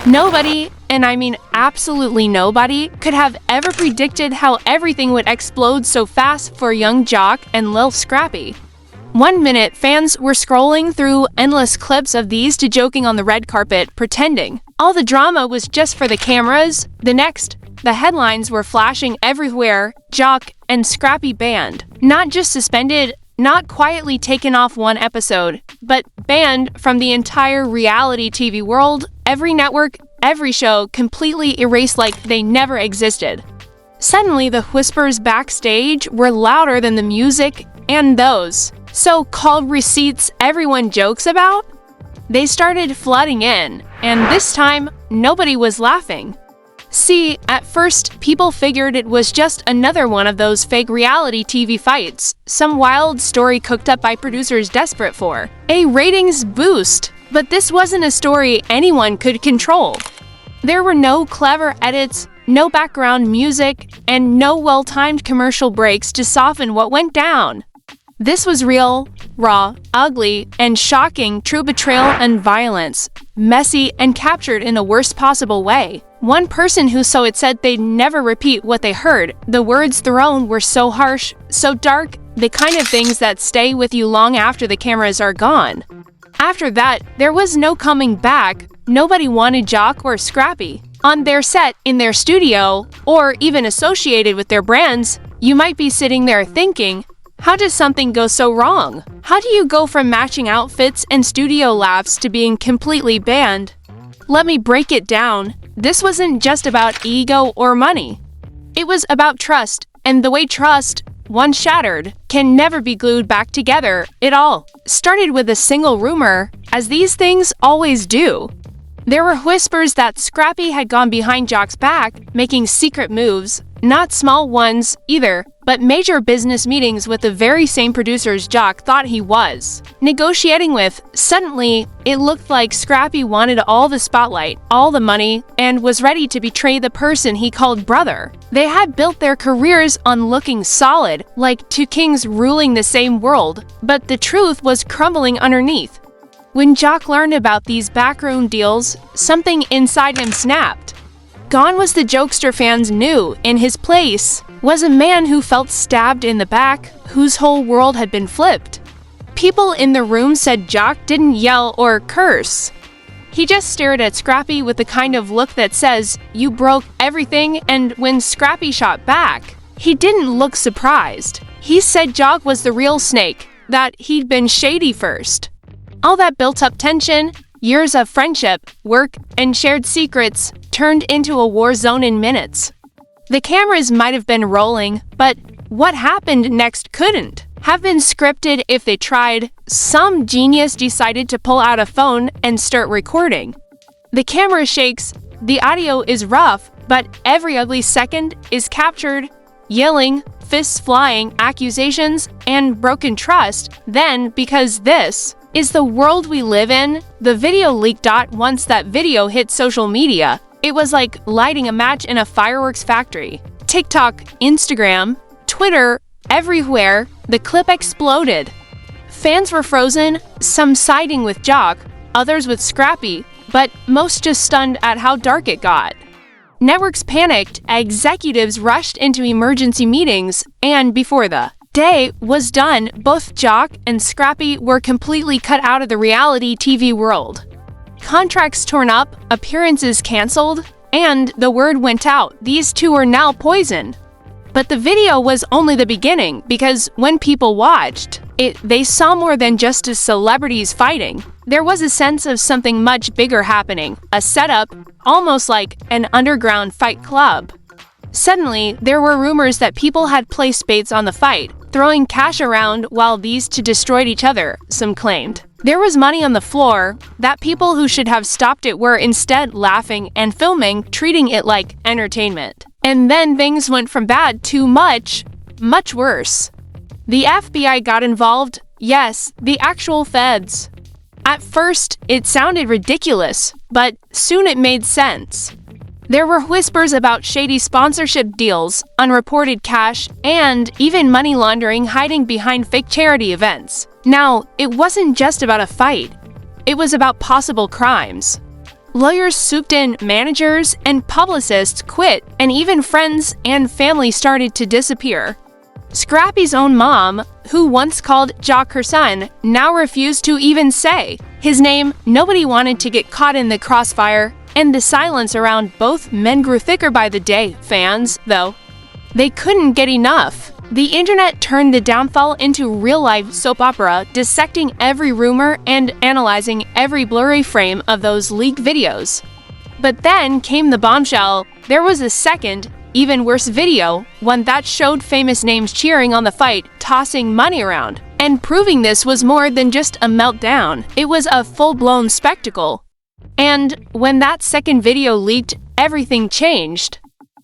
Nobody, and I mean absolutely nobody, could have ever predicted how everything would explode so fast for young Jock and Lil Scrappy. One minute, fans were scrolling through endless clips of these to joking on the red carpet, pretending all the drama was just for the cameras. The next, the headlines were flashing everywhere: Jock and Scrappy banned. Not just suspended, not quietly taken off one episode, but banned from the entire reality TV world. Every network, every show completely erased like they never existed. Suddenly, the whispers backstage were louder than the music and those so-called receipts everyone jokes about. They started flooding in, and this time, nobody was laughing. See, at first, people figured it was just another one of those fake reality TV fights, some wild story cooked up by producers desperate for a ratings boost. But this wasn't a story anyone could control. There were no clever edits, no background music, and no well-timed commercial breaks to soften what went down. This was real, raw, ugly, and shocking true betrayal and violence, messy and captured in the worst possible way. One person who saw it said they'd never repeat what they heard. The words thrown were so harsh, so dark, the kind of things that stay with you long after the cameras are gone. After that, there was no coming back. Nobody wanted Jock or Scrappy on their set, in their studio, or even associated with their brands. You might be sitting there thinking, how does something go so wrong? How do you go from matching outfits and studio laughs to being completely banned? Let me break it down. This wasn't just about ego or money. It was about trust, and the way trust, once shattered, can never be glued back together. It all started with a single rumor, as these things always do. There were whispers that Scrappy had gone behind Jock's back, making secret moves, not small ones either, but major business meetings with the very same producers Jock thought he was negotiating with. Suddenly, it looked like Scrappy wanted all the spotlight, all the money, and was ready to betray the person he called brother. They had built their careers on looking solid, like two kings ruling the same world, but the truth was crumbling underneath. When Jock learned about these backroom deals, something inside him snapped. Gone was the jokester fans knew. In his place was a man who felt stabbed in the back, whose whole world had been flipped. People in the room said Jock didn't yell or curse. He just stared at Scrappy with the kind of look that says, "You broke everything," and when Scrappy shot back, he didn't look surprised. He said Jock was the real snake, that he'd been shady first. All that built-up tension, years of friendship, work, and shared secrets turned into a war zone in minutes. The cameras might have been rolling, but what happened next couldn't have been scripted if they tried. Some genius decided to pull out a phone and start recording. The camera shakes, the audio is rough, but every ugly second is captured. Yelling, fists flying, accusations, and broken trust. Then, because this is the world we live in, the video leaked. Once that video hit social media, it was like lighting a match in a fireworks factory. TikTok, Instagram, Twitter, everywhere, the clip exploded. Fans were frozen, some siding with Jock, others with Scrappy, but most just stunned at how dark it got. Networks panicked, executives rushed into emergency meetings, and before the day was done, both Jock and Scrappy were completely cut out of the reality TV world. Contracts torn up, appearances canceled, and the word went out: these two are now poisoned. But the video was only the beginning, because when people watched it, they saw more than just two celebrities fighting. There was a sense of something much bigger happening, a setup, almost like an underground fight club. Suddenly, there were rumors that people had placed baits on the fight, throwing cash around while these two destroyed each other, some claimed. There was money on the floor, that people who should have stopped it were instead laughing and filming, treating it like entertainment. And then things went from bad to much worse. The FBI got involved. Yes, the actual feds. At first, it sounded ridiculous, but soon it made sense. There were whispers about shady sponsorship deals, unreported cash, and even money laundering hiding behind fake charity events. Now, it wasn't just about a fight. It was about possible crimes. Lawyers swooped in, managers and publicists quit, and even friends and family started to disappear. Scrappy's own mom, who once called Jock her son, now refused to even say his name. Nobody wanted to get caught in the crossfire, and the silence around both men grew thicker by the day. Fans, though, they couldn't get enough. The internet turned the downfall into real-life soap opera, dissecting every rumor and analyzing every blurry frame of those leaked videos. But then came the bombshell. There was a second, even worse video, one that showed famous names cheering on the fight, tossing money around, and proving this was more than just a meltdown. It was a full-blown spectacle. And when that second video leaked, everything changed.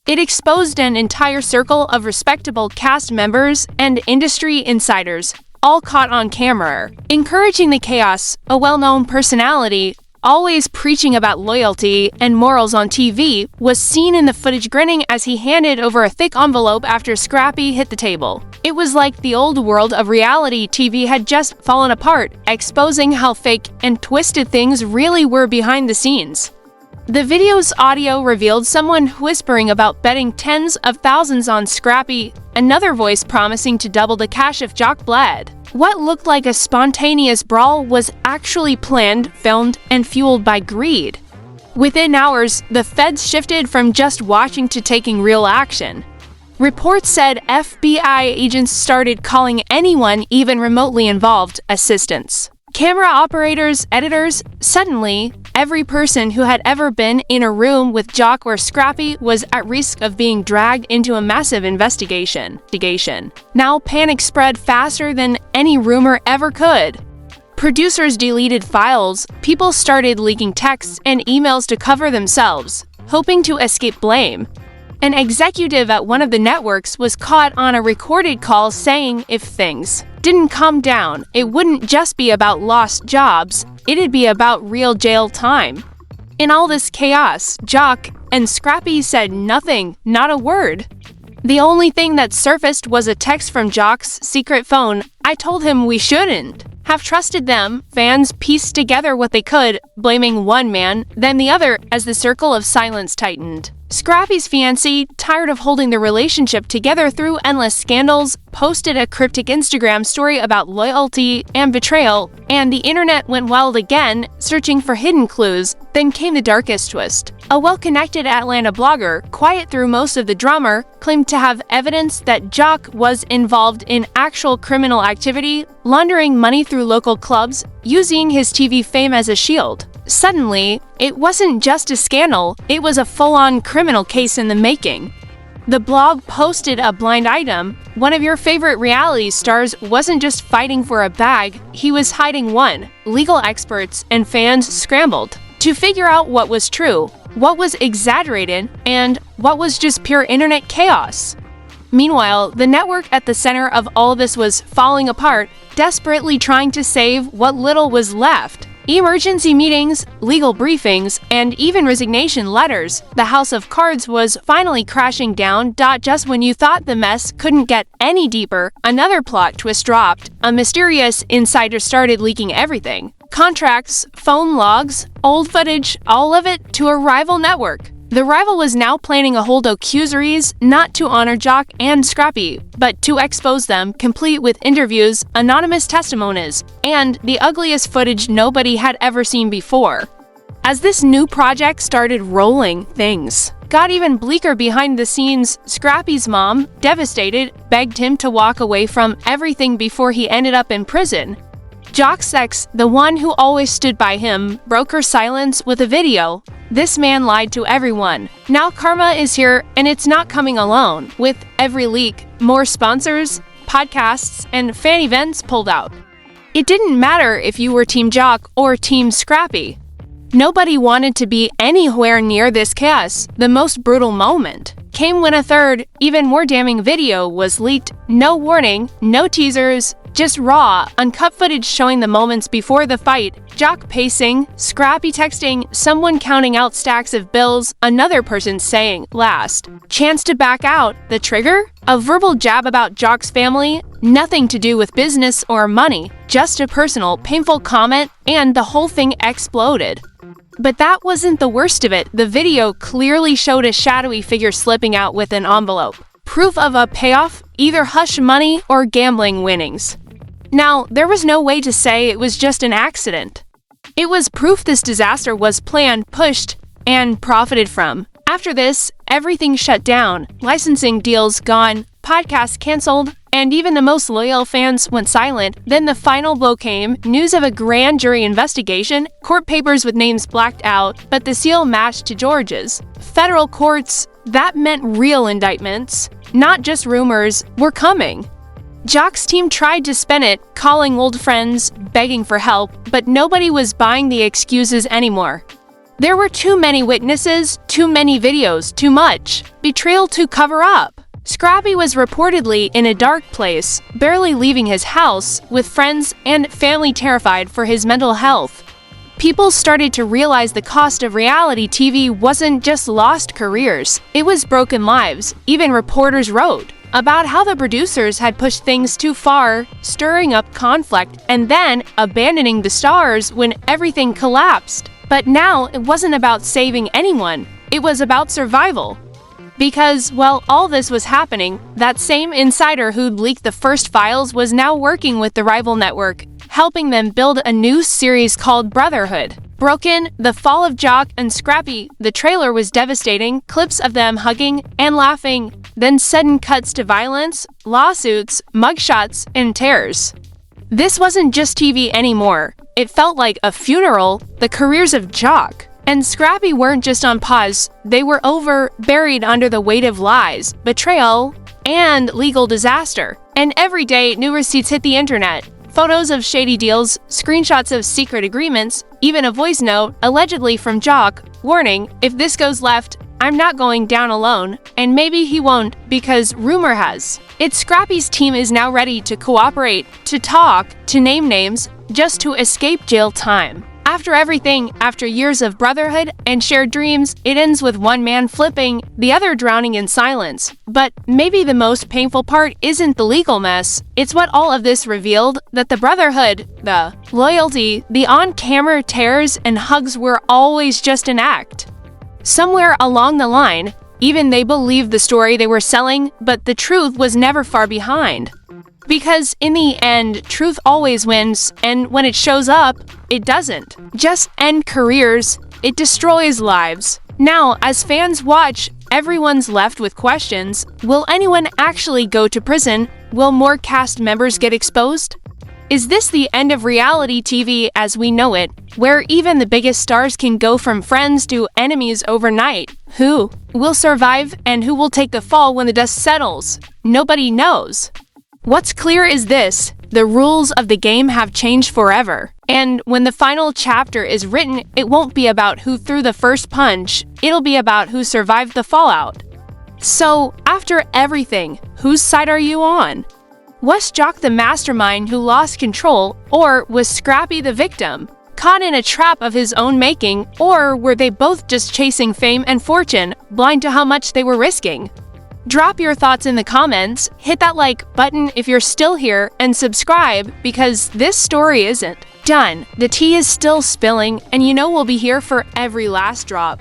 It exposed an entire circle of respectable cast members and industry insiders, all caught on camera, encouraging the chaos. A well-known personality, always preaching about loyalty and morals on TV, was seen in the footage grinning as he handed over a thick envelope after Scrappy hit the table. It was like the old world of reality TV had just fallen apart, exposing how fake and twisted things really were behind the scenes. The video's audio revealed someone whispering about betting tens of thousands on Scrappy, another voice promising to double the cash if Jock bled. What looked like a spontaneous brawl was actually planned, filmed, and fueled by greed. Within hours, the feds shifted from just watching to taking real action. Reports said FBI agents started calling anyone even remotely involved assistants. Camera operators, editors. Suddenly, every person who had ever been in a room with Jock or Scrappy was at risk of being dragged into a massive investigation. Now panic spread faster than any rumor ever could. Producers deleted files, people started leaking texts and emails to cover themselves, hoping to escape blame. An executive at one of the networks was caught on a recorded call saying if things didn't calm down, it wouldn't just be about lost jobs, it'd be about real jail time. In all this chaos, Jock and Scrappy said nothing, not a word. The only thing that surfaced was a text from Jock's secret phone. I told him we shouldn't have trusted them. Fans pieced together what they could, blaming one man, then the other as the circle of silence tightened. Scrappy's fiancé, tired of holding the relationship together through endless scandals, posted a cryptic Instagram story about loyalty and betrayal, and the internet went wild again, searching for hidden clues. Then came the darkest twist. A well-connected Atlanta blogger, quiet through most of the drama, claimed to have evidence that Jock was involved in actual criminal activity, laundering money through local clubs, using his TV fame as a shield. Suddenly, it wasn't just a scandal, it was a full-on criminal case in the making. The blog posted a blind item. One of your favorite reality stars wasn't just fighting for a bag, he was hiding one. Legal experts and fans scrambled to figure out what was true, what was exaggerated, and what was just pure internet chaos. Meanwhile, the network at the center of all this was falling apart, desperately trying to save what little was left. Emergency meetings, legal briefings, and even resignation letters. The house of cards was finally crashing down. Just when you thought the mess couldn't get any deeper, another plot twist dropped. A mysterious insider started leaking everything. Contracts, phone logs, old footage, all of it to a rival network. The rival was now planning a hold-accusaries, not to honor Jock and Scrappy, but to expose them, complete with interviews, anonymous testimonies, and the ugliest footage nobody had ever seen before. As this new project started rolling, things got even bleaker behind the scenes. Scrappy's mom, devastated, begged him to walk away from everything before he ended up in prison. Jock's ex, the one who always stood by him, broke her silence with a video. This man lied to everyone. Now karma is here, and it's not coming alone. With every leak, more sponsors, podcasts, and fan events pulled out. It didn't matter if you were Team Jock or Team Scrappy. Nobody wanted to be anywhere near this chaos. The most brutal moment came when a third, even more damning video was leaked. No warning, no teasers, just raw, uncut footage showing the moments before the fight. Jock pacing, Scrappy texting, someone counting out stacks of bills, another person saying, last chance to back out. The trigger? A verbal jab about Jock's family, nothing to do with business or money, just a personal, painful comment, and the whole thing exploded. But that wasn't the worst of it. The video clearly showed a shadowy figure slipping out with an envelope. Proof of a payoff, either hush money or gambling winnings. Now, there was no way to say it was just an accident. It was proof this disaster was planned, pushed, and profited from. After this, everything shut down. Licensing deals gone, podcasts canceled, and even the most loyal fans went silent. Then the final blow came, news of a grand jury investigation, court papers with names blacked out, but the seal matched to George's. Federal courts, that meant real indictments, not just rumors, were coming. Jock's team tried to spin it, calling old friends, begging for help, but nobody was buying the excuses anymore. There were too many witnesses, too many videos, too much. Betrayal to cover up. Scrappy was reportedly in a dark place, barely leaving his house, with friends and family terrified for his mental health. People started to realize the cost of reality TV wasn't just lost careers, it was broken lives. Even reporters wrote about how the producers had pushed things too far, stirring up conflict, and then abandoning the stars when everything collapsed. But now it wasn't about saving anyone, it was about survival. Because, while all this was happening, that same insider who'd leaked the first files was now working with the rival network, helping them build a new series called Brotherhood. Broken, The Fall of Jock and Scrappy, the trailer was devastating, clips of them hugging and laughing, then sudden cuts to violence, lawsuits, mugshots, and tears. This wasn't just TV anymore. It felt like a funeral. The careers of Jock and Scrappy weren't just on pause, they were over, buried under the weight of lies, betrayal, and legal disaster. And every day, new receipts hit the internet. Photos of shady deals, screenshots of secret agreements, even a voice note, allegedly from Jock, warning, if this goes left, I'm not going down alone, and maybe he won't, because rumor has it Scrappy's team is now ready to cooperate, to talk, to name names, just to escape jail time. After everything, after years of brotherhood and shared dreams, it ends with one man flipping, the other drowning in silence. But maybe the most painful part isn't the legal mess, it's what all of this revealed, that the brotherhood, the loyalty, the on-camera tears and hugs were always just an act. Somewhere along the line, even they believed the story they were selling, but the truth was never far behind. Because in the end, truth always wins, and when it shows up, it doesn't just end careers, it destroys lives. Now, as fans watch, everyone's left with questions. Will anyone actually go to prison? Will more cast members get exposed? Is this the end of reality TV as we know it, where even the biggest stars can go from friends to enemies overnight? Who will survive and who will take the fall when the dust settles? Nobody knows. What's clear is this: the rules of the game have changed forever. And when the final chapter is written, it won't be about who threw the first punch, it'll be about who survived the fallout. So, after everything, whose side are you on? Was Jock the mastermind who lost control, or was Scrappy the victim, caught in a trap of his own making, or were they both just chasing fame and fortune, blind to how much they were risking? Drop your thoughts in the comments, hit that like button if you're still here, and subscribe because this story isn't done. The tea is still spilling, and you know we'll be here for every last drop.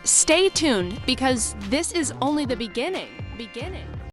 Stay tuned because this is only the beginning.